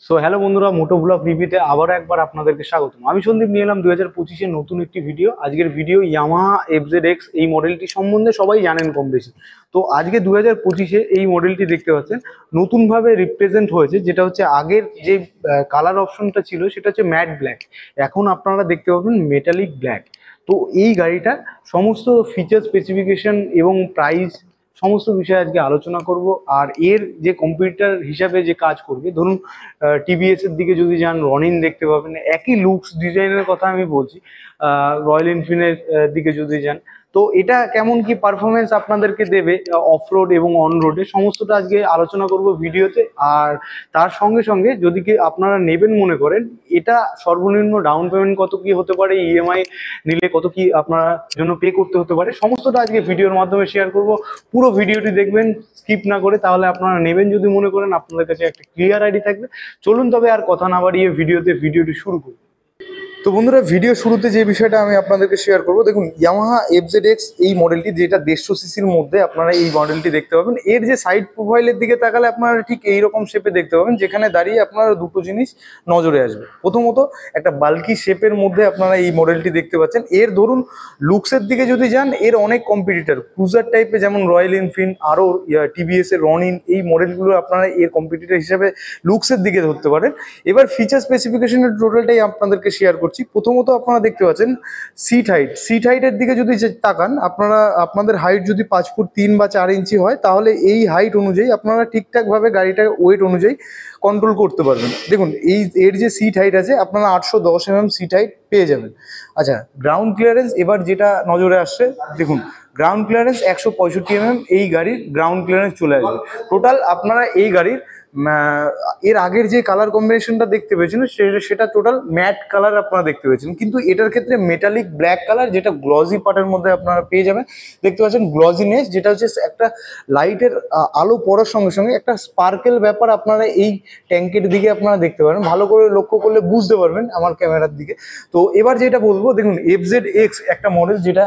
So hello বন্ধুরা, মোটো blog রিভিউতে আবারও একবার আপনাদেরকে স্বাগতম। আমি সন্দীপ নিয়ে এলাম 2025-এর নতুন একটি ভিডিও। আজকের ভিডিও ইয়ামাহা FZX, এই মডেলটি সম্বন্ধে সবাই জানেন কম বেশি। তো আজকে 2025-এ এই মডেলটি দেখতে পাচ্ছেন নতুনভাবে রিপ্রেজেন্ট হয়েছে, যেটা হচ্ছে আগের যে কালার অপশনটা ছিল সেটা হচ্ছে ম্যাট ব্ল্যাক, এখন আপনারা দেখতে পাবেন মেটালিক ব্ল্যাক। তো এই গাড়িটা সমস্ত ফিচার স্পেসিফিকেশন এবং প্রাইস সমস্ত বিষয়ে আজকে আলোচনা করব। আর এর যে কম্পিউটার হিসাবে যে কাজ করবে, ধরুন টিভিএস এর দিকে যদি যান রনিন দেখতে পাবেন, একই লুকস ডিজাইনের কথা আমি বলছি। রয়্যাল এনফিল্ডের দিকে যদি যান, তো এটা কেমন কি পারফরমেন্স আপনাদেরকে দেবে অফ রোড এবং অন রোডে, সমস্তটা আজকে আলোচনা করব ভিডিওতে। আর তার সঙ্গে সঙ্গে যদি কি আপনারা নেবেন মনে করেন, এটা সর্বনিম্ন ডাউন পেমেন্ট কত কি হতে পারে, ইএমআই নিলে কত কি আপনার জন্য পে করতে হতে পারে, সমস্তটা আজকে ভিডিওর মাধ্যমে শেয়ার করব। পুরো ভিডিওটি দেখবেন স্কিপ না করে, তাহলে আপনারা নেবেন যদি মনে করেন আপনাদের কাছে একটা ক্লিয়ার আইডি থাকবে। চলুন তবে আর কথা না বাড়িয়ে ভিডিওটি শুরু করি। তো বন্ধুরা, ভিডিও শুরুতে যে বিষয়টা আমি আপনাদেরকে শেয়ার করবো, দেখুন ইয়ামাহা FZX এই মডেলটি, যেটা 150 সিসির মধ্যে আপনারা এই মডেলটি দেখতে পাবেন। এর যে সাইড প্রোফাইলের দিকে তাকালে আপনারা ঠিক এইরকম শেপে দেখতে পাবেন, যেখানে দাঁড়িয়ে আপনারা দুটো জিনিস নজরে আসবে। প্রথমত, একটা বাল্কি শেপের মধ্যে আপনারা এই মডেলটি দেখতে পাচ্ছেন। এর ধরুন লুকসের দিকে যদি যান, এর অনেক কম্পিটিটর ক্রুজার টাইপে, যেমন রয়্যাল এনফিল্ড, আরও টিভিএস এর রনিন, এই মডেলগুলো আপনারা এর কম্পিটিটর হিসেবে লুকসের দিকে ধরতে পারেন। এবার ফিচার স্পেসিফিকেশনের টোটালটাই আপনাদেরকে শেয়ার করছি। প্রথমত আপনারা দেখতে পাচ্ছেন সিট হাইটের দিকে যদি তাকান, আপনাদের হাইট যদি 5 ফুট 3 বা 4 ইঞ্চি হয়, তাহলে এই হাইট অনুযায়ী আপনারা ঠিকঠাকভাবে গাড়িটাকে ওয়েট অনুযায়ী কন্ট্রোল করতে পারবেন। দেখুন এর যে সিট হাইট আছে, আপনারা 810 mm সিট হাইট পেয়ে যাবেন। আচ্ছা, গ্রাউন্ড ক্লিয়ারেন্স এবার যেটা নজরে আসছে, দেখুন গ্রাউন্ড ক্লিয়ারেন্স 165 mm এই গাড়ির গ্রাউন্ড ক্লিয়ারেন্স চলে আসবে। টোটাল আপনারা এই গাড়ির এর আগের যে কালার কম্বিনেশনটা দেখতে পেয়েছেন সেটা টোটাল ম্যাট কালার আপনারা দেখতে পেয়েছেন, কিন্তু এটার ক্ষেত্রে মেটালিক ব্ল্যাক কালার, যেটা গ্লজি পার্টের মধ্যে আপনারা পেয়ে যাবেন। দেখতে পাচ্ছেন গ্লজিনেস, যেটা হচ্ছে একটা লাইটের আলো পড়ার সঙ্গে সঙ্গে একটা স্পার্কেল ব্যাপার আপনারা এই ট্যাঙ্কের দিকে আপনারা দেখতে পারেন। ভালো করে লক্ষ্য করলে বুঝতে পারবেন আমার ক্যামেরার দিকে। তো এবার যেটা বলবো, দেখুন FZX একটা মডেল, যেটা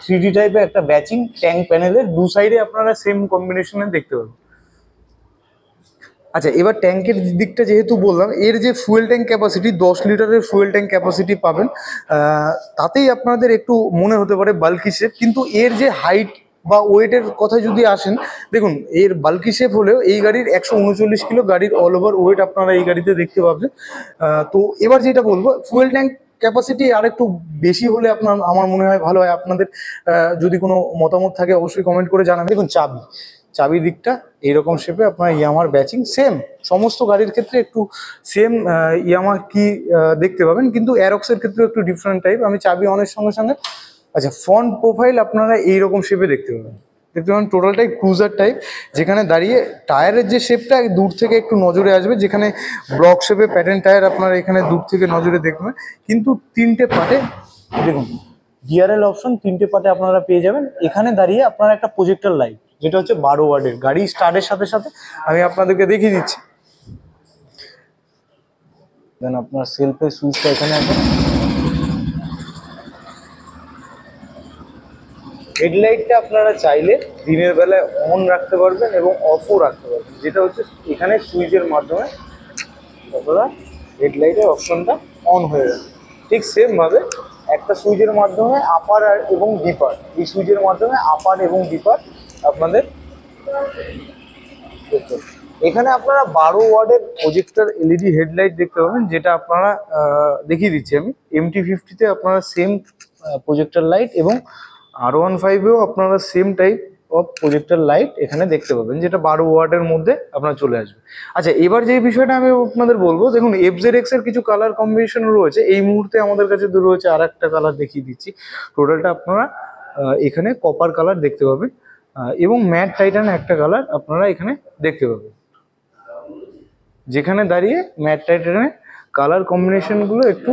3D টাইপের একটা ব্যাচিং ট্যাঙ্ক প্যানেলের দু সাইডে আপনারা সেম কম্বিনেশনে দেখতে পাবেন। আচ্ছা, এবার ট্যাঙ্কের দিকটা যেহেতু বললাম, এর যে ফুয়েল ট্যাঙ্ক ক্যাপাসিটি 10 লিটারের ফুয়েল ট্যাঙ্ক ক্যাপাসিটি পাবেন। তাতেই আপনাদের একটু মনে হতে পারে বাল্কি শেপ, কিন্তু এর যে হাইট বা ওয়েটের কথা যদি আসেন, দেখুন এর বাল্কি শেপ হলেও এই গাড়ির 139 কিলো গাড়ির অল ওভার ওয়েট আপনারা এই গাড়িতে দেখতে পাবেন। তো এবার যেটা বলবো, ফুয়েল ট্যাঙ্ক ক্যাপাসিটি আর একটু বেশি হলে আমার মনে হয় ভালো হয়। আপনাদের যদি কোনো মতামত থাকে অবশ্যই কমেন্ট করে জানাবেন। দেখুন চাবি দিকটা এইরকম শেপে আপনার ইয়ামার ব্যাচিং সেম, সমস্ত গাড়ির ক্ষেত্রে একটু সেম ইয়ামার কি দেখতে পাবেন, কিন্তু অ্যারক্সের ক্ষেত্রে একটু ডিফারেন্ট টাইপ। আমি চাবি অনের সঙ্গে সঙ্গে, আচ্ছা ফ্রন্ট প্রোফাইল আপনারা এইরকম শেপে দেখতে পাবেন। টোটালটাই ক্রুজার টাইপ, যেখানে দাঁড়িয়ে টায়ারের যে শেপটা দূর থেকে একটু নজরে আসবে, যেখানে ব্লক শেপে প্যাটার্ন টায়ার আপনারা এখানে দূর থেকে নজরে দেখবেন। কিন্তু তিনটে পার্টে দেখুন ডিআরএল অপশন, তিনটে পার্টে আপনারা পেয়ে যাবেন। এখানে দাঁড়িয়ে আপনারা একটা প্রজেক্টর লাইট, যেটা হচ্ছে 12 ওয়াটের, গাড়ি স্টার্টের সাথে সাথে আমি আপনাদেরকে দেখিয়ে দিচ্ছি। দেন আপনার সেলফের সুইচটা এখানে আছে। হেডলাইটটা আপনারা চাইলে দিনের বেলায় অন রাখতে পারবেন এবং অফও রাখতে পারবেন, যেটা হচ্ছে এখানে সুইচের মাধ্যমে আপনারা হেডলাইটের অপশনটা অন হয়ে যাবে। ঠিক সেমভাবে একটা সুইচের মাধ্যমে আপার এবং ডিপার, এই সুইচের মাধ্যমে আপার এবং ডিপার আপনাদের এখানে আপনারা 12 ওয়াটের প্রজেক্টর এলইডি হেডলাইট দেখতে পাবেন, যেটা আপনারা দেখিয়ে দিচ্ছি আমি। MT50-তে আপনারা সেম প্রজেক্টর লাইট এবং R15-এও আপনারা same type of projector light এখানে দেখতে পাবেন, যেটা 12 ওয়াটের মধ্যে আপনার চলে আসবে। আচ্ছা, এবার যে বিষয়টা আমি আপনাদের বলবো, দেখুন FZX এর কিছু কালার কম্বিনেশন রয়েছে। এই মুহূর্তে আমাদের কাছে রয়েছে আর একটা কালার দেখিয়ে দিচ্ছি। টোটালটা আপনারা এখানে কপার কালার দেখতে পাবেন এবং ম্যাট টাইটান একটা কালার আপনারা এখানে দেখতে পাবেন, যেখানে দাঁড়িয়ে ম্যাট টাইটানের কালার কম্বিনেশনগুলো একটু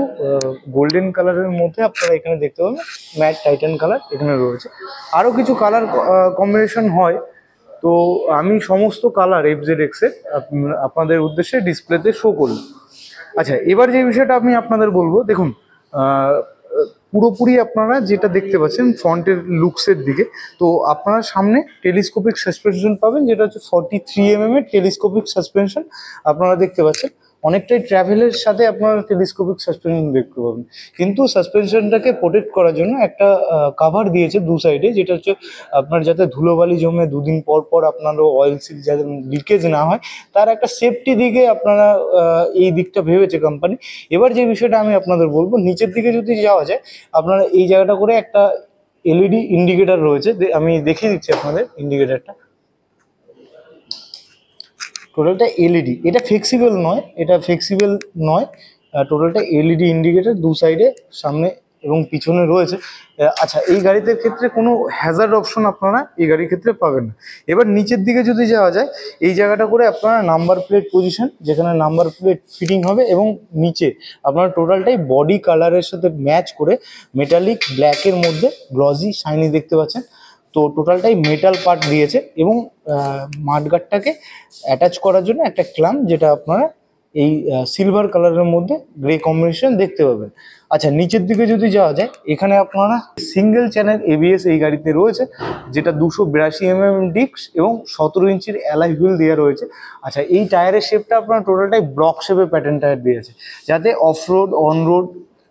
গোল্ডেন কালারের মধ্যে আপনারা এখানে দেখতে পাবেন। ম্যাট টাইটান কালার এখানে রয়েছে, আরও কিছু কালার কম্বিনেশন হয়। তো আমি সমস্ত কালার FZX এর আপনাদের উদ্দেশ্যে ডিসপ্লেতে শো করলাম। আচ্ছা, এবার যে বিষয়টা আমি আপনাদের বলবো, দেখুন পুরোপুরি আপনারা যেটা দেখতে পাচ্ছেন ফ্রন্টের লুকসের দিকে, তো আপনারা সামনে টেলিস্কোপিক সাসপেনশন পাবেন, যেটা হচ্ছে 43 mm এর টেলিস্কোপিক সাসপেনশন আপনারা দেখতে পাচ্ছেন। অনেকটাই ট্রাভেলের সাথে আপনারা টেলিস্কোপিক সাসপেনশন দেখতে পাবেন, কিন্তু সাসপেনশনটাকে প্রোটেক্ট করার জন্য একটা কাভার দিয়েছে দু সাইডে, যেটা হচ্ছে আপনার যাতে ধুলোবালি জমে দুদিন পর পর আপনার অয়েল সিল যাতে লিকেজ না হয়, তার একটা সেফটি দিকে আপনারা এই দিকটা ভেবেছে কোম্পানি। এবার যে বিষয়টা আমি আপনাদের বলবো, নিচের দিকে যদি যাওয়া যায়, আপনারা এই জায়গাটা করে একটা এলইডি ইন্ডিকেটর রয়েছে, আমি দেখিয়ে দিচ্ছি আপনাদের ইন্ডিকেটরটা। টোটালটা এলইডি, এটা ফ্লেক্সিবল নয়, টোটালটা এলইডি ইন্ডিকেটর দু সাইডে, সামনে এবং পিছনে রয়েছে। আচ্ছা, এই গাড়িতে ক্ষেত্রে কোনো হ্যাজার্ড অপশন আপনারা এই গাড়ির ক্ষেত্রে পাবেন না। এবার নিচের দিকে যদি যাওয়া যায়, এই জায়গাটা করে আপনারা নাম্বার প্লেট পজিশন, যেখানে নাম্বার প্লেট ফিটিং হবে, এবং নিচে আপনারা টোটালটাই বডি কালারের সাথে ম্যাচ করে মেটালিক ব্ল্যাকের মধ্যে গ্লসি শাইনি দেখতে পাচ্ছেন। তো টোটালটাই মেটাল পার্ট দিয়েছে, এবং মাডগার্ডটাকে অ্যাটাচ করার জন্য একটা ক্লাম্প, যেটা আপনারা এই সিলভার কালারের মধ্যে গ্রে কম্বিনেশন দেখতে পাবেন। আচ্ছা, নিচের দিকে যদি যাওয়া যায়, এখানে আপনারা সিঙ্গেল চ্যানেল এবিএস এই গাড়িতে রয়েছে, যেটা 282 mm ডিস্ক এবং 17 ইঞ্চির অ্যালয় হুইল দেওয়া রয়েছে। আচ্ছা, এই টায়ারের শেপটা আপনারা টোটালটাই ব্লক শেপে প্যাটার্ন টায়ার দিয়েছে, যাতে অফরোড অনরোড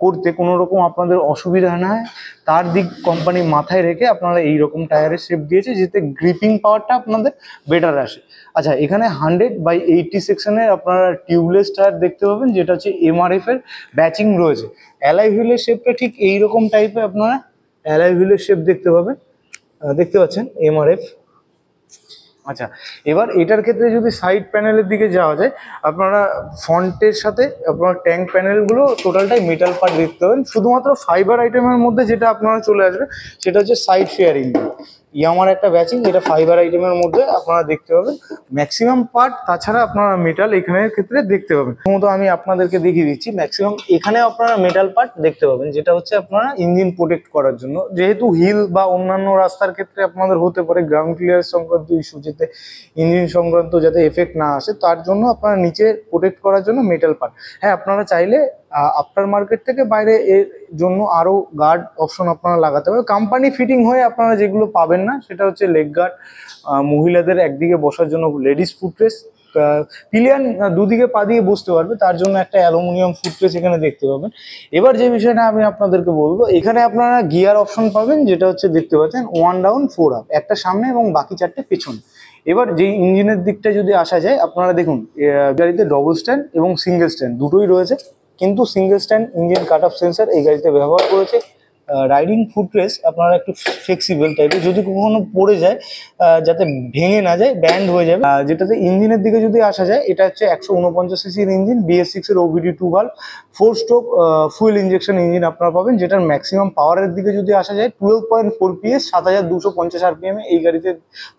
করতে কোনো রকম আপনাদের অসুবিধা না হয়, তার দিক কোম্পানি মাথায় রেখে আপনারা এই রকম টায়ারের শেপ দিয়েছে, যাতে গ্রিপিং পাওয়ারটা আপনাদের বেটার আসে। আচ্ছা, এখানে 100/80 সেকশনের আপনারা টিউবলেস টায়ার দেখতে পাবেন, যেটা হচ্ছে এমআরএফ এর ব্যাচিং রয়েছে। অ্যালয় হুইলের শেপটা ঠিক এইরকম টাইপের আপনারা অ্যালয় হুইলের শেপ দেখতে পাবেন, দেখতে পাচ্ছেন এমআরএফ। আচ্ছা, এবার এটার ক্ষেত্রে যদি সাইড প্যানেলের দিকে যাওয়া যায়, আপনারা ফ্রন্টের সাথে আপনারা ট্যাঙ্ক প্যানেলগুলো টোটালটাই মেটাল পার্ট দেখতে পাবেন। শুধুমাত্র ফাইবার আইটেমের মধ্যে যেটা আপনারা চলে আসবে, সেটা হচ্ছে সাইড ফেয়ারিং। ইয়ামার একটা ব্যাচিং, এটা ফাইবার আইটেমের মধ্যে আপনারা দেখতে পাবেন ম্যাক্সিমাম পার্ট। তাছাড়া আপনারা মেটাল এখানের ক্ষেত্রে দেখতে পাবেন। প্রথমত আমি আপনাদেরকে দেখিয়ে দিচ্ছি, ম্যাক্সিমাম এখানে আপনারা মেটাল পার্ট দেখতে পাবেন, যেটা হচ্ছে আপনারা ইঞ্জিন প্রোটেক্ট করার জন্য। যেহেতু হিল বা অন্যান্য রাস্তার ক্ষেত্রে আপনাদের হতে পারে গ্রাউন্ড ক্লিয়ার সংক্রান্ত ইস্যু, যাতে ইঞ্জিন সংক্রান্ত যাতে এফেক্ট না আসে, তার জন্য আপনারা নিচে প্রোটেক্ট করার জন্য মেটাল পার্ট। হ্যাঁ, আপনারা চাইলে আফটার মার্কেট থেকে বাইরে এর জন্য আরও গার্ড অপশন আপনারা লাগাতে হবে। কোম্পানি ফিটিং হয়ে আপনারা যেগুলো পাবেন না, সেটা হচ্ছে লেগ গার্ড, মহিলাদের একদিকে বসার জন্য লেডিস ফুটরেস্ট, পিলিয়ান দুদিকে পা দিয়ে বসতে পারবে, তার জন্য একটা অ্যালুমিনিয়াম ফুটরেস্ট এখানে দেখতে পাবেন। এবার যে বিষয়টা আমি আপনাদেরকে বলবো, এখানে আপনারা গিয়ার অপশন পাবেন, যেটা হচ্ছে দেখতে পাচ্ছেন 1 ডাউন 4 আপ, একটা সামনে এবং বাকি 4টে পেছনে। এবার যে ইঞ্জিনের দিকটা যদি আসা যায়, আপনারা দেখুন গাড়িতে ডবল স্ট্যান্ড এবং সিঙ্গেল স্ট্যান্ড দুটোই রয়েছে, কিন্তু single stand engine cut off sensor এই গাড়িতে ব্যবহার করেছে। রাইডিং ফুটরেস্ট আপনারা একটু ফ্লেক্সিবল টাইপের, যদি কখনো পড়ে যায় যাতে ভেঙে না যায়, ব্যান্ড হয়ে যাবে। যেটাতে ইঞ্জিনের দিকে যদি আসা যায়, এটা হচ্ছে 149 সিসির ইঞ্জিন, BS6 এর OBD2 valve 4 stroke fuel injection engine আপনারা পাবেন, যেটার ম্যাক্সিমাম পাওয়ারের দিকে যদি আসা যায় 12.4 PS 7250 RPM এই গাড়িতে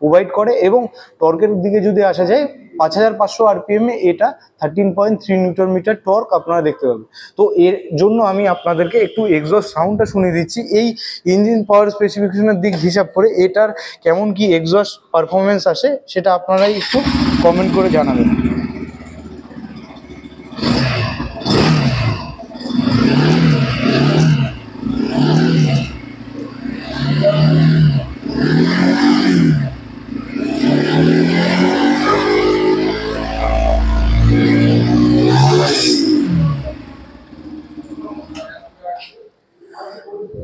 প্রোভাইড করে, এবং টর্কের দিকে যদি আসা যায় 5500 RPM এটা 13.3 নিউটন মিটার টর্ক আপনারা দেখতে পাবেন। তো এর জন্য আমি আপনাদেরকে একটু এক্সস্ট সাউন্ডটা শুনিয়ে দিচ্ছি। এই ইঞ্জিন পাওয়ার স্পেসিফিকেশনের দিক হিসাব করে এটার কেমন কি এক্সস্ট পারফরমেন্স আসে, সেটা আপনারাই একটু কমেন্ট করে জানাবেন।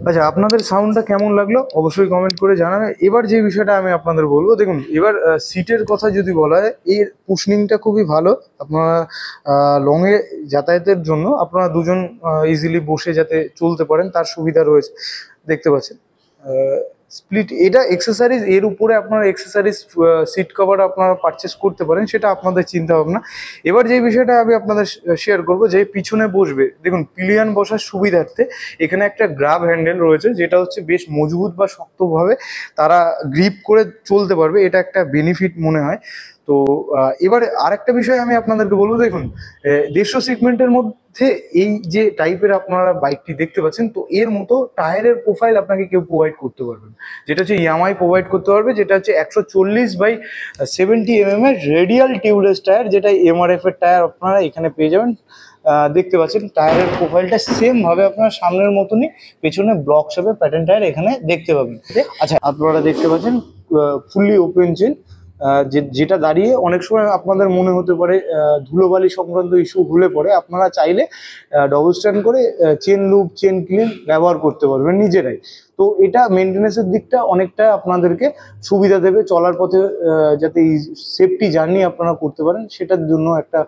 আচ্ছা, আপনাদের সাউন্ডটা কেমন লাগলো অবশ্যই কমেন্ট করে জানাবেন। এবার যে বিষয়টা আমি আপনাদের বলবো, দেখুন এবার সিটের কথা যদি বলা হয়, এর কুশনিংটা খুবই ভালো। আপনারা লংয়ে যাতায়াতের জন্য আপনারা দুজন ইজিলি বসে যাতে চলতে পারেন, তার সুবিধা রয়েছে, দেখতে পাচ্ছেন। স্প্লিট এটা এক্সেসারিজ, এর উপরে আপনারা এক্সেসারিজ সিট কভার আপনারা পারচেস করতে পারেন, সেটা আপনাদের চিন্তা ভাবনা। এবার যে বিষয়টা আমি আপনাদের শেয়ার করব, যে পিছনে বসবে, দেখুন পিলিয়ন বসার সুবিধার্থে এখানে একটা গ্রাব হ্যান্ডেল রয়েছে, যেটা হচ্ছে বেশ মজবুত বা শক্তভাবে তারা গ্রিপ করে চলতে পারবে, এটা একটা বেনিফিট মনে হয়। তো এবারে আরেকটা বিষয় আমি আপনাদেরকে বলবো, দেখুন 150 সেগমেন্টের মধ্যে এই যে টাইপের আপনারা বাইকটি দেখতে পাচ্ছেন, তো এর মতো টায়ারের প্রোফাইল আপনাকে কেউ প্রোভাইড করতে পারবে না, যেটা হচ্ছে ইয়ামাই প্রোভাইড করতে পারবে, যেটা হচ্ছে 140/70 mm এর রেডিয়াল টিউবলেস টায়ার, যেটা এমআরএফ এর টায়ার আপনারা এখানে পেয়ে যাবেন। দেখতে পাচ্ছেন টায়ারের প্রোফাইলটা সেম ভাবে আপনারা সামনের মতনই পেছনে ব্লক শেপে প্যাটার্ন টায়ার এখানে দেখতে পাবেন। আচ্ছা, আপনারা দেখতে পাচ্ছেন ফুললি ওপেন চেন, যেটা দাঁড়িয়ে অনেক সময় আপনাদের মনে হতে পারে ধুলোবালি সংক্রান্ত ইস্যু হলে পরে আপনারা চাইলে ডবল স্ট্যান্ড করে চেন লুপ চেন ক্লিন ব্যবহার করতে পারবেন নিজেরাই। তো এটা মেনটেন্যান্সের দিকটা অনেকটা আপনাদেরকে সুবিধা দেবে, চলার পথে যাতে সেফটি জার্নি আপনারা করতে পারেন সেটার জন্য একটা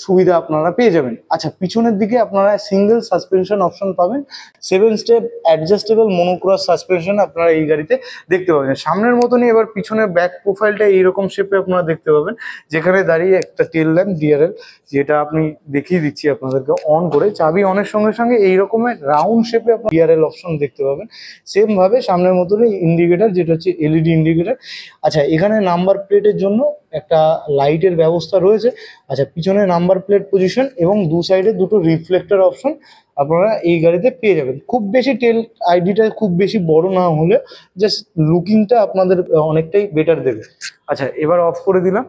সুবিধা আপনারা পেয়ে যাবেন। আচ্ছা, পিছনের দিকে আপনারা সিঙ্গেল সাসপেনশন অপশন পাবেন, 7 স্টেপ অ্যাডজাস্টেবল মনোক্রস সাসপেনশন আপনারা এই গাড়িতে দেখতে পাবেন। সামনের মতনই এবার পিছনের ব্যাক প্রোফাইলটা এইরকম শেপে আপনারা দেখতে পাবেন, যেখানে দাঁড়িয়ে একটা টেল ল্যাম্প ডিআরএল, যেটা আপনি দেখিয়ে দিচ্ছি আপনাদেরকে অন করে, চাবি অনের সঙ্গে সঙ্গে এই রকমের রাউন্ড শেপে আপনার ডিআরএল অপশন দেখতে পাবেন। সেম ভাবে সামনের মতনই ইন্ডিকেটার, যেটা হচ্ছে এলইডি ইন্ডিকেটার। আচ্ছা, এখানে নাম্বার প্লেটের জন্য একটা লাইটের ব্যবস্থা রয়েছে। আচ্ছা, পিছনে নাম্বার প্লেট পজিশন এবং দু সাইডে দুটো রিফ্লেক্টর অপশন আপনারা এই গাড়িতে পেয়ে যাবেন। খুব বেশি টেল আইডিটা খুব বেশি বড় না হলে জাস্ট লুকিংটা আপনাদের অনেকটাই বেটার দেবে। আচ্ছা, এবার অফ করে দিলাম।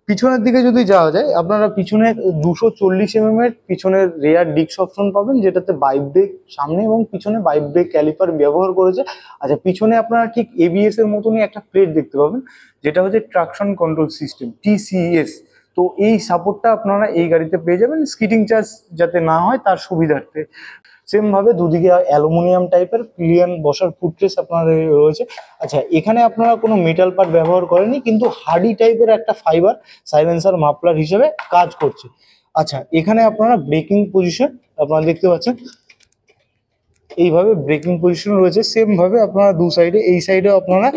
পিছনের দিকে যদি যাওয়া যায়, আপনারা পিছনে 240 mm এর পিছনের রেয়ার ডিস্ক অপশন পাবেন, যেটাতে বাইক ব্রেক সামনে এবং পিছনে বাইক ব্রেক ক্যালিপার ব্যবহার করেছে। আচ্ছা, পিছনে আপনারা ঠিক এবিএস এর মতনই একটা প্লেট দেখতে পাবেন, যেটা হচ্ছে ট্রাকশন কন্ট্রোল সিস্টেম টিসিএস। তো এই সাপোর্টটা আপনারা এই গাড়িতে পেয়ে যাবেন, স্কিডিং চার্জ যাতে না হয় তার সুবিধার্থে। সেম ভাবে দুদিকে অ্যালুমিনিয়াম টাইপের পিলিয়ন বসার ফুটরেস আপনার রয়েছে। আচ্ছা, এখানে আপনারা কোনো মেটাল পার্ট ব্যবহার করেনি, কিন্তু হার্ডি টাইপের একটা ফাইবার সাইলেন্সার মাফলার হিসেবে কাজ করছে। আচ্ছা, এখানে আপনারা ব্রেকিং পজিশন আপনারা দেখতে পাচ্ছেন, এইভাবে ব্রেকিং পজিশন রয়েছে। সেম ভাবে আপনারা দু সাইডে, এই সাইডেও আপনারা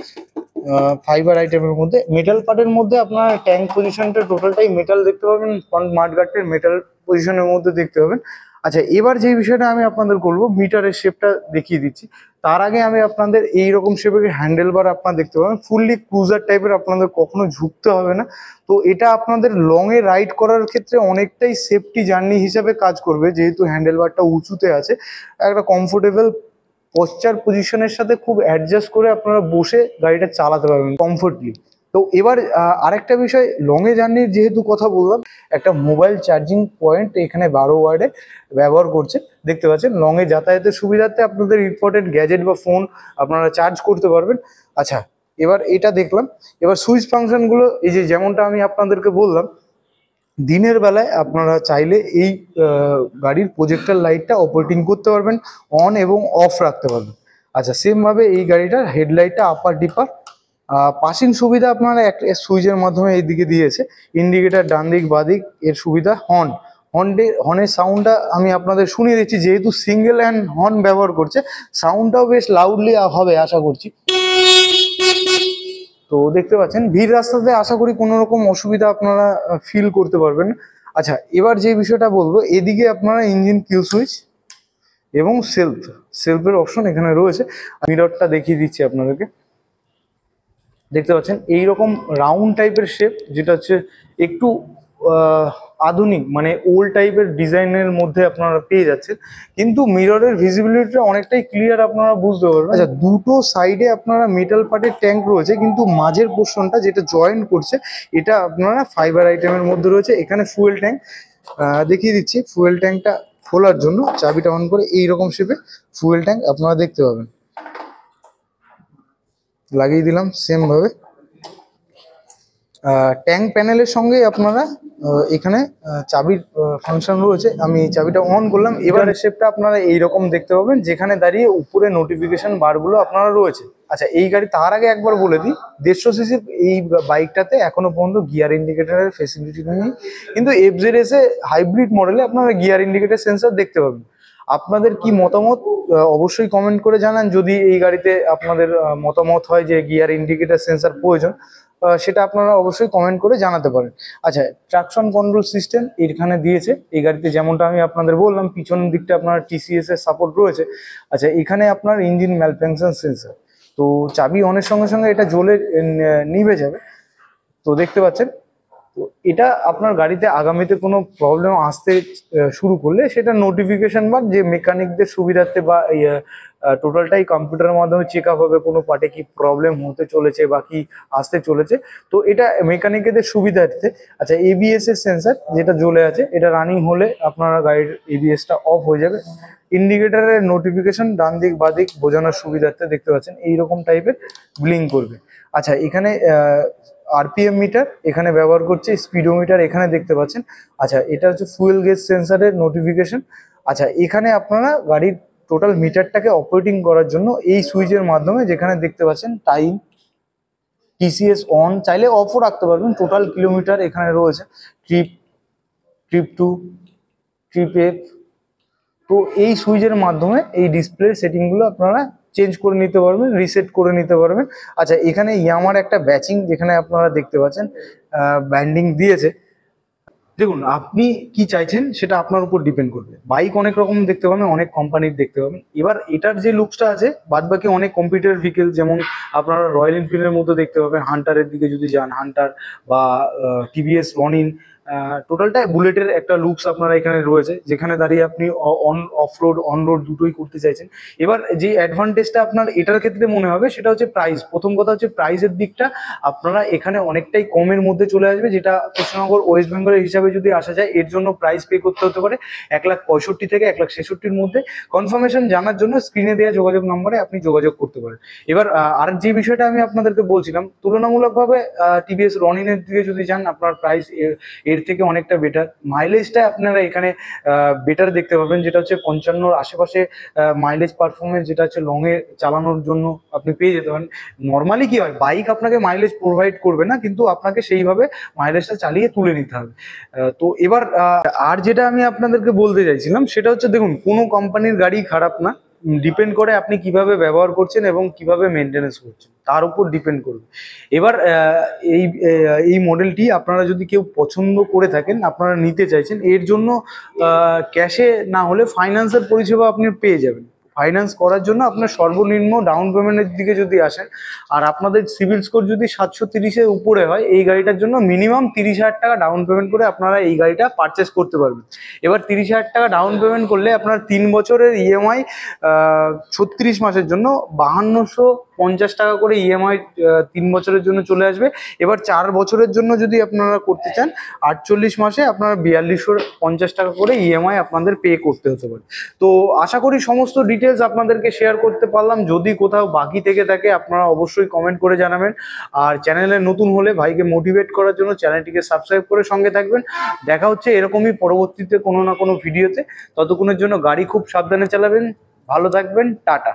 ফাইবার আইটেমের মধ্যে মেটাল পার্টের মধ্যে আপনারা ট্যাঙ্ক পজিশনটা টোটালটাই মেটাল দেখতে পাবেন, ফ্রন্ট মাডগার্ডের মেটাল পজিশনের মধ্যে দেখতে পাবেন। আচ্ছা, এবার যে বিষয়টা আমি আপনাদের বলবো, মিটারের শেপটা দেখিয়ে দিচ্ছি। তার আগে আমি আপনাদের এইরকম শেপের হ্যান্ডেল বার আপনারা দেখতে পাবেন, ফুললি ক্রুজার টাইপের, আপনাদের কখনো ঝুঁকতে হবে না। তো এটা আপনাদের লং এ রাইড করার ক্ষেত্রে অনেকটাই সেফটি জার্নি হিসাবে কাজ করবে, যেহেতু হ্যান্ডেল বারটা উঁচুতে আছে। একটা কমফোর্টেবল পশ্চার পজিশনের সাথে খুব অ্যাডজাস্ট করে আপনারা বসে গাড়িটা চালাতে পারবেন কমফোর্টলি। তো এবার আরেকটা বিষয়, লং এ জার্নির যেহেতু কথা বললাম, একটা মোবাইল চার্জিং পয়েন্ট এখানে 12 ওয়ার্ডে ব্যবহার করছে, দেখতে পাচ্ছেন। লং এ যাতায়াতের সুবিধার্থে আপনাদের ইম্পর্টেন্ট গ্যাজেট বা ফোন আপনারা চার্জ করতে পারবেন। আচ্ছা, এবার এটা দেখলাম। এবার সুইচ ফাংশনগুলো, এই যে যেমনটা আমি আপনাদেরকে বললাম, দিনের বেলায় আপনারা চাইলে এই গাড়ির প্রজেক্টর লাইটটা অপারেটিং করতে পারবেন, অন এবং অফ রাখতে পারবেন। আচ্ছা, সেম ভাবে এই গাড়িটার হেডলাইটটা আপার ডিপার পাসিং সুবিধা আপনারা একটা সুইচের মাধ্যমে এইদিকে দিয়েছে। ইন্ডিকেটার ডান দিক বাঁ দিক, এর সুবিধা হর্নের সাউন্ডটা আমি আপনাদের শুনিয়ে দিচ্ছি, যেহেতু সিঙ্গেল হ্যান্ড হর্ন ব্যবহার করছে, সাউন্ডটাও বেশ লাউডলি হবে আশা করছি। তো দেখতে পাচ্ছেন, ভিড় রাস্তাতে আশা করি কোনো রকম অসুবিধা আপনারা ফিল করতে পারবেন না। আচ্ছা, এবার যে বিষয়টা বলবো, এদিকে আপনারা ইঞ্জিন কিল সুইচ এবং সেলফের অপশন এখানে রয়েছে। মিররটা দেখিয়ে দিচ্ছি আপনাদেরকে, দেখতে পাচ্ছেন এইরকম রাউন্ড টাইপের শেপ, যেটা হচ্ছে একটু আধুনিক মানে ওল্ড টাইপের ডিজাইনের মধ্যে আপনারা পেয়ে যাচ্ছেন, কিন্তু মিররের ভিজিবিলিটিটা অনেকটাই ক্লিয়ার আপনারা বুঝতে পারবেন। আচ্ছা, দুটো সাইডে আপনারা মেটাল পার্টের ট্যাঙ্ক রয়েছে, কিন্তু মাঝের পোর্শনটা যেটা জয়েন্ট করছে এটা আপনারা ফাইবার আইটেমের মধ্যে রয়েছে। এখানে ফুয়েল ট্যাঙ্ক দেখিয়ে দিচ্ছি, ফুয়েল ট্যাঙ্কটা খোলার জন্য চাবিটা অন করে এইরকম শেপে ফুয়েল ট্যাঙ্ক আপনারা দেখতে পাবেন, লাগিয়ে দিলাম। সেম ভাবে ট্যাঙ্ক প্যানেলের সঙ্গে আপনারা এখানে চাবির ফাংশন রয়েছে। আমি চাবিটা অন করলাম, এবারে শেপটা আপনারা এইরকম দেখতে পাবেন, যেখানে দাঁড়িয়ে উপরে নোটিফিকেশন বারগুলো আপনারা রয়েছে। আচ্ছা, এই গাড়ি তার আগে একবার বলে দিই, 150 সিসি এই বাইকটাতে এখনো পর্যন্ত গিয়ার ইন্ডিকেটারের ফেসিলিটি নেই, কিন্তু এফজেডএস এ হাইব্রিড মডেলে আপনারা গিয়ার ইন্ডিকেটার সেন্সর দেখতে পাবেন। আপনাদের কি মতামত অবশ্যই কমেন্ট করে জানান। যদি এই গাড়িতে আপনাদের মতামত হয় যে গিয়ার ইন্ডিকেটার সেন্সর প্রয়োজন, সেটা আপনারা অবশ্যই কমেন্ট করে জানাতে পারেন। আচ্ছা, ট্রাকশন কন্ট্রোল সিস্টেম এখানে দিয়েছে এই গাড়িতে, যেমনটা আমি আপনাদের বললাম, পিছনের দিকটা আপনার টিসিএস এর সাপোর্ট রয়েছে। আচ্ছা, এখানে আপনার ইঞ্জিন ম্যালফাংশন সেন্সর, তো চাবি অনের সঙ্গে সঙ্গে এটা জ্বলে নিভে যাবে। তো দেখতে পাচ্ছেন, তো এটা আপনার গাড়িতে আগামীতে কোনো প্রবলেম আসতে শুরু করলে সেটা নোটিফিকেশন বা যে মেকানিকদের সুবিধার্থে বা টোটালটাই কম্পিউটারের মাধ্যমে চেক আপ হবে, কোনো পার্টে কি প্রবলেম হতে চলেছে বা কি আসতে চলেছে, তো এটা মেকানিকদের সুবিধার্থে। আচ্ছা, এবিএস এর সেন্সার যেটা জ্বলে আছে, এটা রানিং হলে আপনারা গাড়ির এবিএসটা অফ হয়ে যাবে। ইন্ডিকেটারের নোটিফিকেশন ডান দিক বাঁ দিক বোঝানোর সুবিধার্থে দেখতে পাচ্ছেন এইরকম টাইপের ব্লিঙ্ক করবে। আচ্ছা, এখানে আরপিএম মিটার এখানে ব্যবহার করছে, স্পিডোমিটার এখানে দেখতে পাচ্ছেন। আচ্ছা, এটা হচ্ছে ফুয়েল গেজ সেন্সারের নোটিফিকেশন। আচ্ছা, এখানে আপনারা গাড়ির টোটাল মিটারটাকে অপারেটিং করার জন্য এই সুইচের মাধ্যমে, যেখানে দেখতে পাচ্ছেন টাইম, টিসিএস অন, চাইলে অফও রাখতে পারবেন, টোটাল কিলোমিটার এখানে রয়েছে, trip, trip two, trip F. তো এই সুইচের মাধ্যমে এই ডিসপ্লে সেটিংগুলো আপনারা চেঞ্জ করে নিতে পারবেন, রিসেট করে নিতে পারবেন। আচ্ছা, এখানে ইয়ামার একটা ব্যাচিং যেখানে আপনারা দেখতে পাচ্ছেন ব্যান্ডিং দিয়েছে। দেখুন, আপনি কি চাইছেন সেটা আপনার উপর ডিপেন্ড করবে। বাইক অনেক রকম দেখতে পাবেন, অনেক কোম্পানির দেখতে পাবেন। এবার এটার যে লুকসটা আছে, বাদ বাকি অনেক কম্পিউটার ভেহিকেল, যেমন আপনারা রয়্যাল এনফিল্ডের মধ্যে দেখতে পাবেন, হান্টারের দিকে যদি যান, হান্টার বা টিভিএস রনিন, টোটালটা বুলেটের একটা লুকস আপনারা এখানে রয়েছে, যেখানে দাঁড়িয়ে আপনি on of road on road দুটোই করতে চাইছেন। এবার যে অ্যাডভান্টেজটা আপনার এটার ক্ষেত্রে মনে হবে সেটা হচ্ছে প্রাইস। প্রথম কথা হচ্ছে প্রাইসের দিকটা আপনারা এখানে অনেকটাই কমের মধ্যে চলে আসবে, যেটা কৃষ্ণনগর ওয়েস্ট বেঙ্গলের হিসাবে যদি আসা যায়, এর জন্য প্রাইস পে করতে হতে পারে 1,65,000 থেকে 1,66,000-র মধ্যে। কনফার্মেশন জানার জন্য স্ক্রিনে দেওয়া যোগাযোগ নম্বরে আপনি যোগাযোগ করতে পারেন। এবার আর যে বিষয়টা আমি আপনাদেরকে বলছিলাম, তুলনামূলকভাবে টিভিএস রনিনের দিকে যদি যান, আপনার প্রাইস এর থেকে অনেকটা বেটার। মাইলেজটা আপনারা এখানে বেটার দেখতে পাবেন, যেটা হচ্ছে 55-র আশেপাশে মাইলেজ পারফরমেন্স, যেটা হচ্ছে লং এ চালানোর জন্য আপনি পেয়ে যেতে পারেন। নর্মালি কি হয়, বাইক আপনাকে মাইলেজ প্রোভাইড করবে না, কিন্তু আপনাকে সেইভাবে মাইলেজটা চালিয়ে তুলে নিতে হবে। তো এবার আর যেটা আমি আপনাদেরকে বলতে চাইছিলাম সেটা হচ্ছে, দেখুন, কোনো কোম্পানির গাড়ি খারাপ না, ডিপেন্ড করে আপনি কিভাবে ব্যবহার করছেন এবং কিভাবে মেনটেনেন্স করছেন, তার উপর ডিপেন্ড করবে। এবার এই এই মডেলটি আপনারা যদি কেউ পছন্দ করে থাকেন, আপনারা নিতে চাইছেন, এর জন্য ক্যাশে না হলে ফাইন্যান্সের পরিষেবা আপনি পেয়ে যাবেন। ফাইন্যান্স করার জন্য আপনার সর্বনিম্ন ডাউন পেমেন্টের দিকে যদি আসেন, আর আপনাদের সিভিল স্কোর যদি 730-এর উপরে হয়, এই গাড়িটার জন্য মিনিমাম 30,000 টাকা ডাউন পেমেন্ট করে আপনারা এই গাড়িটা পারচেস করতে পারবেন। এবার 30,000 টাকা ডাউন পেমেন্ট করলে আপনার 3 বছরের ইএমআই 36 মাসের জন্য 5250 টাকা করে ইএমআই 3 বছরের জন্য চলে আসবে। এবার 4 বছরের জন্য যদি আপনারা করতে চান, 48 মাসে আপনারা 4250 টাকা করে ইএমআই আপনাদের পে করতে হতে পারে। তো আশা করি সমস্ত ডিটেলস আপনাদেরকে শেয়ার করতে পারলাম। যদি কোথাও বাকি থেকে থাকে আপনারা অবশ্যই কমেন্ট করে জানাবেন। আর চ্যানেলে নতুন হলে ভাইকে মোটিভেট করার জন্য চ্যানেলটিকে সাবস্ক্রাইব করে সঙ্গে থাকবেন। দেখা হচ্ছে এরকমই পরবর্তীতে কোনো না কোনো ভিডিওতে। ততক্ষণের জন্য গাড়ি খুব সাবধানে চালাবেন, ভালো থাকবেন, টাটা।